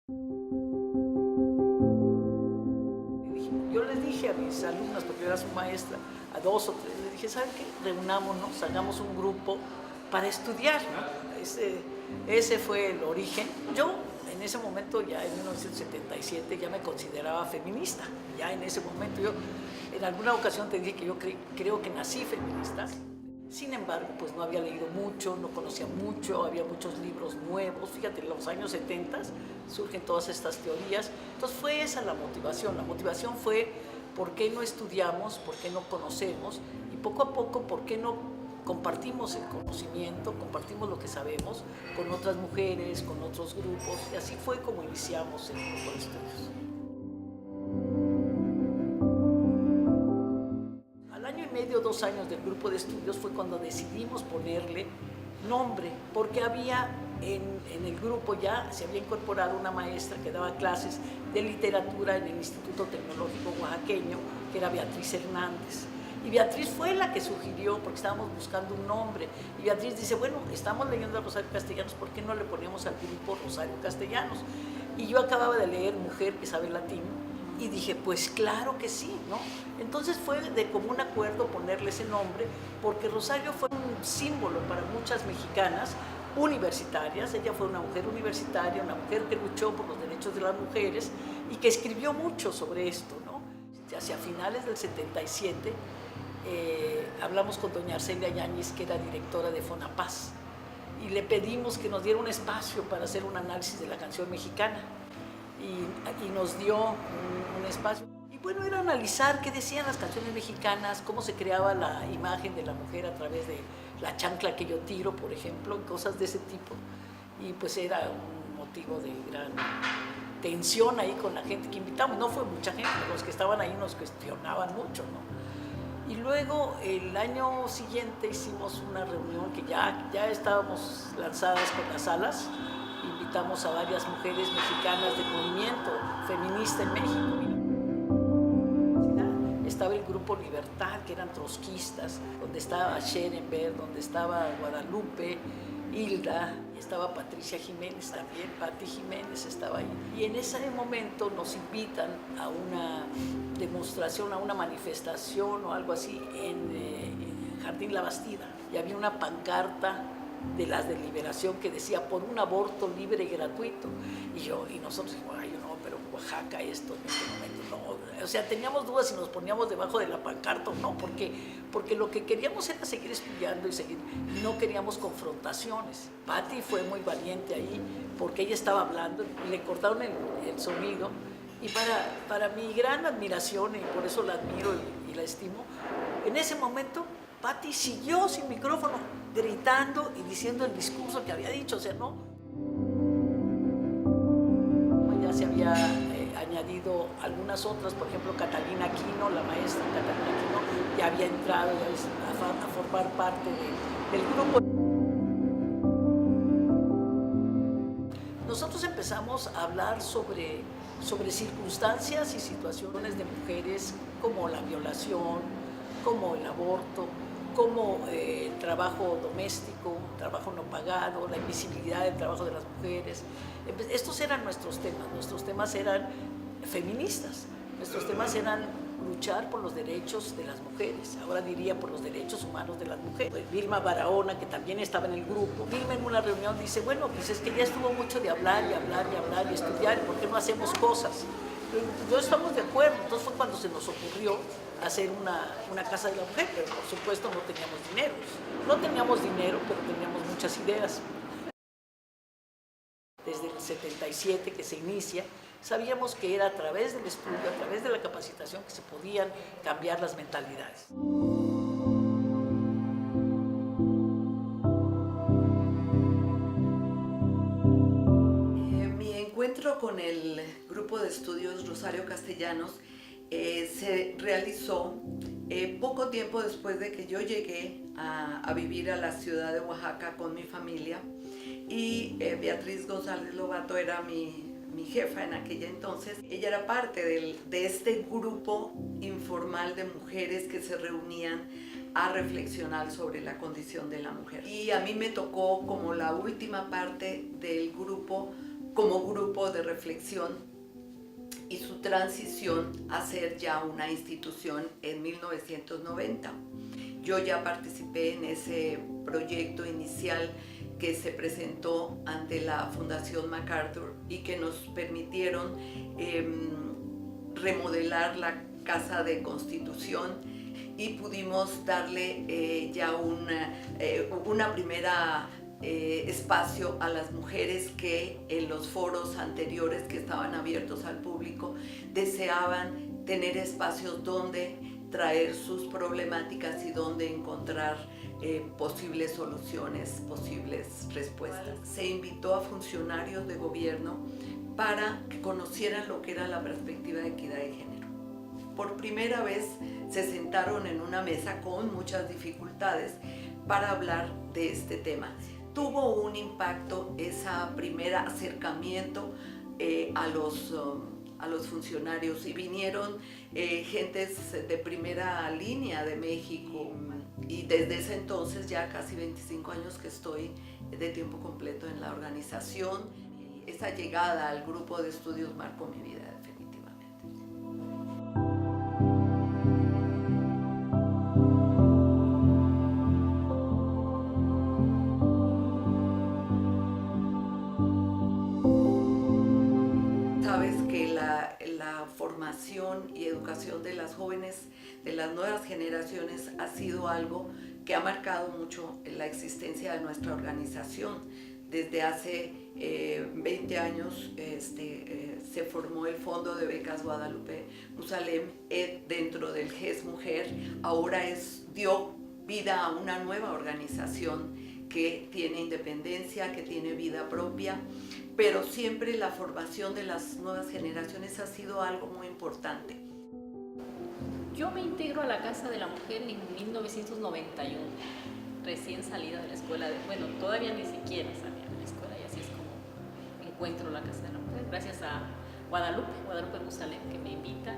Yo les dije a mis alumnas, porque yo era su maestra, a dos o tres, les dije, ¿saben qué? Reunámonos, hagamos un grupo para estudiar, ¿no? Ese fue el origen. Yo en ese momento, ya en 1977, ya me consideraba feminista. Ya en ese momento, yo en alguna ocasión te dije que yo creo que nací feminista. Sin embargo, pues no había leído mucho, no conocía mucho, había muchos libros nuevos. Fíjate, en los años 70 surgen todas estas teorías. Entonces fue esa la motivación. La motivación fue por qué no estudiamos, por qué no conocemos y poco a poco por qué no compartimos el conocimiento, compartimos lo que sabemos con otras mujeres, con otros grupos. Y así fue como iniciamos el grupo de estudios. Al año y medio, 2 años del grupo de estudios fue cuando decidimos ponerle nombre, porque había en el grupo ya se había incorporado una maestra que daba clases de literatura en el Instituto Tecnológico Oaxaqueño, que era Beatriz Hernández. Y Beatriz fue la que sugirió, porque estábamos buscando un nombre, y Beatriz dice, bueno, estamos leyendo a Rosario Castellanos, ¿por qué no le ponemos al grupo Rosario Castellanos? Y yo acababa de leer Mujer que sabe latín, y dije, pues claro que sí, ¿no? Entonces fue de común acuerdo ponerle ese nombre, porque Rosario fue un símbolo para muchas mexicanas universitarias. Ella fue una mujer universitaria, una mujer que luchó por los derechos de las mujeres y que escribió mucho sobre esto, ¿no? Hacia finales del 77 hablamos con doña Arcelia Yáñez, que era directora de Fonapaz, y le pedimos que nos diera un espacio para hacer un análisis de la canción mexicana. Y nos dio un espacio. Y bueno, era analizar qué decían las canciones mexicanas, cómo se creaba la imagen de la mujer a través de la chancla que yo tiro, por ejemplo, cosas de ese tipo. Y pues era un motivo de gran tensión ahí con la gente que invitamos. No fue mucha gente, los que estaban ahí nos cuestionaban mucho, ¿no? Y luego el año siguiente hicimos una reunión que ya estábamos lanzadas con las salas. Invitamos a varias mujeres mexicanas del movimiento feminista en México. Estaba el grupo Libertad, que eran trotskistas, donde estaba Scherenberg, donde estaba Guadalupe, Hilda, estaba Patricia Jiménez también, Patti Jiménez estaba ahí. Y en ese momento nos invitan a una demostración, a una manifestación o algo así en Jardín La Bastida. Y había una pancarta de las de Liberación que decía por un aborto libre y gratuito. Y nosotros dijimos, ay, no, pero en Oaxaca esto en este momento no. O sea, teníamos dudas si nos poníamos debajo de la pancarta o no, porque lo que queríamos era seguir estudiando y no queríamos confrontaciones. Patti fue muy valiente ahí porque ella estaba hablando, le cortaron el sonido. Y para mi gran admiración, y por eso la admiro y la estimo, en ese momento Patti siguió sin micrófono, gritando y diciendo el discurso que había dicho, o sea, ¿no? Ya se había añadido algunas otras, por ejemplo, Catalina Aquino, la maestra Catalina Aquino, ya había entrado a formar parte del grupo. Nosotros empezamos a hablar sobre circunstancias y situaciones de mujeres como la violación, como el aborto, como el trabajo doméstico, trabajo no pagado, la invisibilidad del trabajo de las mujeres. Estos eran nuestros temas eran feministas, nuestros temas eran luchar por los derechos de las mujeres, ahora diría por los derechos humanos de las mujeres. Vilma Barahona, que también estaba en el grupo, Vilma en una reunión dice, bueno, pues es que ya estuvo mucho de hablar y hablar y hablar y estudiar, ¿por qué no hacemos cosas? No estamos de acuerdo. Entonces fue cuando se nos ocurrió hacer una casa de la mujer, pero por supuesto no teníamos dinero. No teníamos dinero, pero teníamos muchas ideas. Desde el 77 que se inicia, sabíamos que era a través del estudio, a través de la capacitación, que se podían cambiar las mentalidades. Mi encuentro con el grupo de estudios Rosario Castellanos se realizó poco tiempo después de que yo llegué a vivir a la ciudad de Oaxaca con mi familia, y Beatriz González Lobato era mi jefa en aquella entonces. Ella era parte de este grupo informal de mujeres que se reunían a reflexionar sobre la condición de la mujer. Y a mí me tocó como la última parte del grupo como grupo de reflexión y su transición a ser ya una institución en 1990. Yo ya participé en ese proyecto inicial que se presentó ante la Fundación MacArthur y que nos permitieron remodelar la Casa de Constitución y pudimos darle ya una primera espacio a las mujeres que en los foros anteriores que estaban abiertos al público deseaban tener espacios donde traer sus problemáticas y donde encontrar posibles soluciones, posibles respuestas. Se invitó a funcionarios de gobierno para que conocieran lo que era la perspectiva de equidad de género. Por primera vez se sentaron en una mesa con muchas dificultades para hablar de este tema. Tuvo un impacto ese primer acercamiento a los funcionarios y vinieron gentes de primera línea de México y desde ese entonces ya casi 25 años que estoy de tiempo completo en la organización. Esa llegada al grupo de estudios marcó mi vida definitivamente. Sabes que la formación y educación de las jóvenes, de las nuevas generaciones, ha sido algo que ha marcado mucho la existencia de nuestra organización. Desde hace 20 años se formó el Fondo de Becas Guadalupe Musalem dentro del GES Mujer. Ahora dio vida a una nueva organización que tiene independencia, que tiene vida propia, pero siempre la formación de las nuevas generaciones ha sido algo muy importante. Yo me integro a la Casa de la Mujer en 1991, recién salida de la escuela, todavía ni siquiera salía de la escuela y así es como encuentro la Casa de la Mujer, gracias a Guadalupe Musalem, que me invita.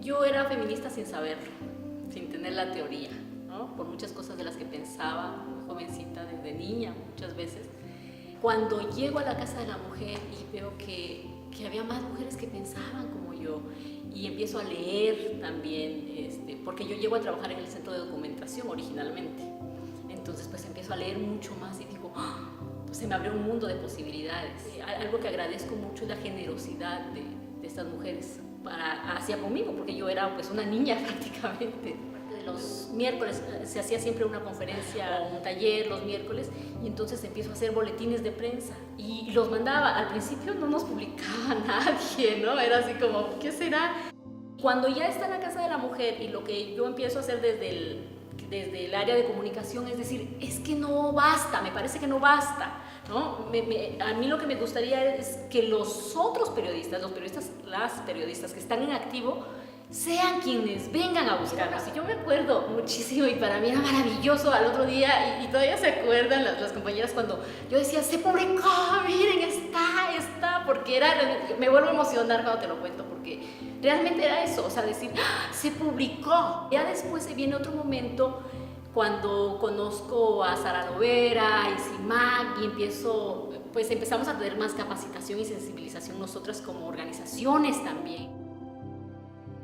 Yo era feminista sin saberlo, sin tener la teoría, ¿no? Por muchas cosas de las que pensaba, muy jovencita, desde niña muchas veces. Cuando llego a la Casa de la Mujer y veo que había más mujeres que pensaban como yo y empiezo a leer también, porque yo llego a trabajar en el centro de documentación originalmente, entonces pues empiezo a leer mucho más y digo, pues se me abrió un mundo de posibilidades. Algo que agradezco mucho es la generosidad de estas mujeres hacia conmigo, porque yo era pues una niña prácticamente. Los miércoles se hacía siempre una conferencia o un taller los miércoles y entonces empiezo a hacer boletines de prensa y los mandaba. Al principio no nos publicaba nadie, ¿no? Era así como, ¿qué será? Cuando ya está en la Casa de la Mujer y lo que yo empiezo a hacer desde el área de comunicación es decir, es que no basta, me parece que no basta, ¿no? A mí lo que me gustaría es que los otros periodistas, las periodistas que están en activo, sean quienes vengan a buscarnos. Y yo me acuerdo muchísimo y para mí era maravilloso al otro día y todavía se acuerdan las compañeras cuando yo decía, se publicó, miren, está, porque me vuelvo a emocionar cuando te lo cuento, porque realmente era eso, o sea, decir, ¡ah, se publicó! Ya después se viene otro momento cuando conozco a Sara Lovera, a Isimac y empezamos a tener más capacitación y sensibilización nosotras como organizaciones también.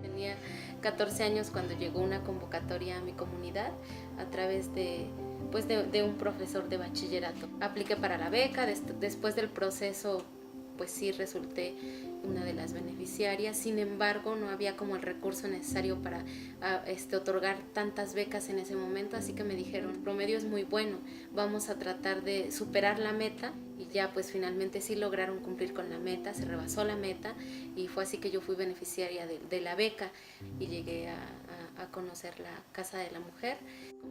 Tenía 14 años cuando llegó una convocatoria a mi comunidad a través de un profesor de bachillerato. Apliqué para la beca, después del proceso pues sí resulté una de las beneficiarias, sin embargo no había como el recurso necesario para otorgar tantas becas en ese momento, así que me dijeron, el promedio es muy bueno, vamos a tratar de superar la meta y ya pues finalmente sí lograron cumplir con la meta, se rebasó la meta y fue así que yo fui beneficiaria de la beca y llegué a conocer la Casa de la Mujer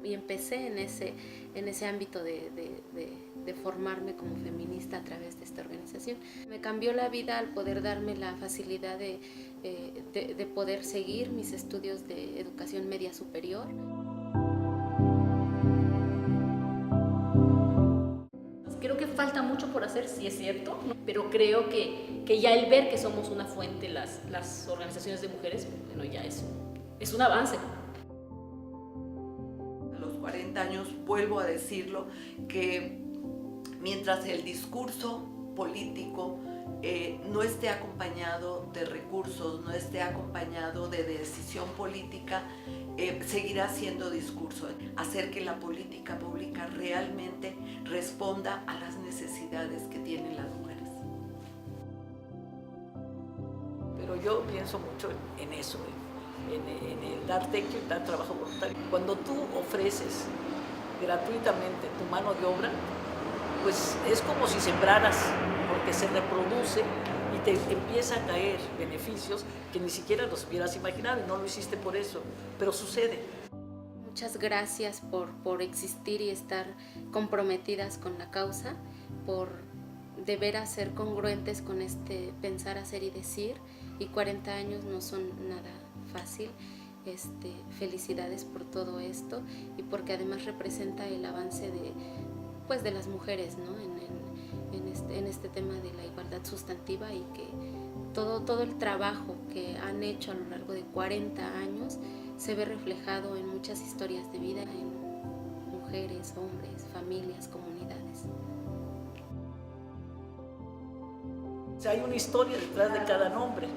y empecé en ese ámbito de formarme como feminista a través de esta organización. Me cambió la vida al poder darme la facilidad de poder seguir mis estudios de educación media superior. Creo que falta mucho por hacer, sí es cierto, ¿no? Pero creo que ya el ver que somos una fuente, las organizaciones de mujeres, bueno, ya es un avance. A los 40 años, vuelvo a decirlo, que mientras el discurso político no esté acompañado de recursos, no esté acompañado de decisión política, seguirá siendo discurso. Hacer que la política pública realmente responda a las necesidades que tienen las mujeres. Pero yo pienso mucho en eso, en el dar tequio y dar trabajo voluntario. Cuando tú ofreces gratuitamente tu mano de obra, pues es como si sembraras, porque se reproduce y te empieza a caer beneficios que ni siquiera los hubieras imaginado y no lo hiciste por eso, pero sucede. Muchas gracias por existir y estar comprometidas con la causa, por de veras ser congruentes con este pensar, hacer y decir, y 40 años no son nada fácil. Felicidades por todo esto y porque además representa el avance de las mujeres, ¿no? en este tema de la igualdad sustantiva, y que todo el trabajo que han hecho a lo largo de 40 años se ve reflejado en muchas historias de vida, en mujeres, hombres, familias, comunidades. O sea, hay una historia detrás de cada nombre.